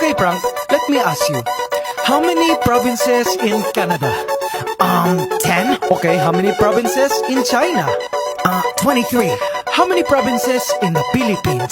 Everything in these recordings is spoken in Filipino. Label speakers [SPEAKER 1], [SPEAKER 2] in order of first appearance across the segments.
[SPEAKER 1] Okay, Frank, let me ask you. How many provinces in Canada?
[SPEAKER 2] 10?
[SPEAKER 1] Okay, how many provinces in China?
[SPEAKER 2] 23.
[SPEAKER 1] How many provinces in the Philippines?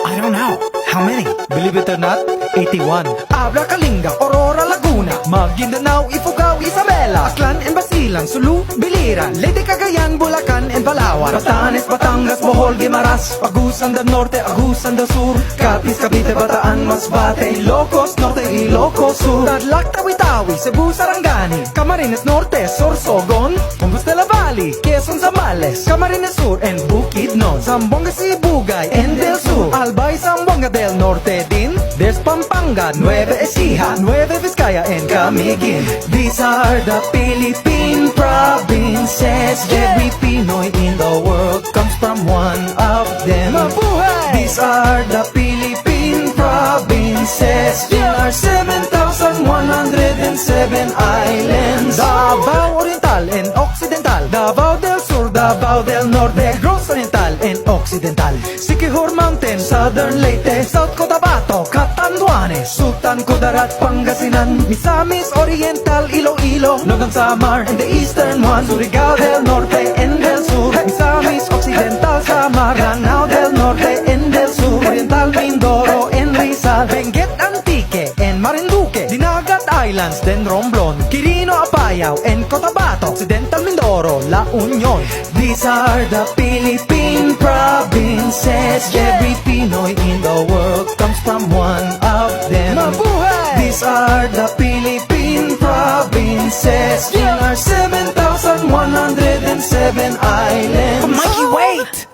[SPEAKER 2] I don't know. How many?
[SPEAKER 1] Believe it or not, 81. Abra, Kalinga, Aurora, Laguna, Maguindanao, Ifugao, Isabela, Aklan and Basilan, Sulu, Biliran, Leyte, Cagayan, Bulacan and Palawan, Batanes, Batangas, Bohol, Guimaras, Agusan del Norte, Agusan del Sur, Capiz, Cavite, Bataan, Masbate, Ilocos Norte, Ilocos Sur, Tarlac, Tawi-Tawi, Cebu, Sarangani, Camarines Norte, Sorsogon, Compostela Valley, Quezon, Zambales, Camarines Sur and Bukidnon, Zamboanga, Sibugay and Del Sur, Albay, Zamboanga del Norte din. There's Pampanga, Nueva Ecija, Nueva Vizcaya and Camiguin. These are the Philippine provinces. Every Pinoy in the world comes from one of them. Mabuhay! These are the Philippine provinces. There are 7,107 islands. Davao Oriental and Occidental, Davao del Sur, Davao del Norte, Negros Oriental and Occidental, Siquijor Mountain, Southern Leyte, South Cotabato, Catanduanes, Sultan Kudarat, Pangasinan, Misamis Oriental, Iloilo, Nogan Samar and the eastern one, Surigao del Norte and del Sur, Misamis Occidental, Samar, Lanao del Norte and del Sur, Oriental Mindoro and Rizal, Benguet Antique and Marinduque, Dinagat Islands, then Romblon, Quirino Apayao and Cotabato, Occidental Mindoro, La Union. These are the Philippine provinces. Every Pinoy in the world comes from one of them. Mabuhay! These are the Philippine provinces. There are 7,107 islands.
[SPEAKER 2] Mikey, wait!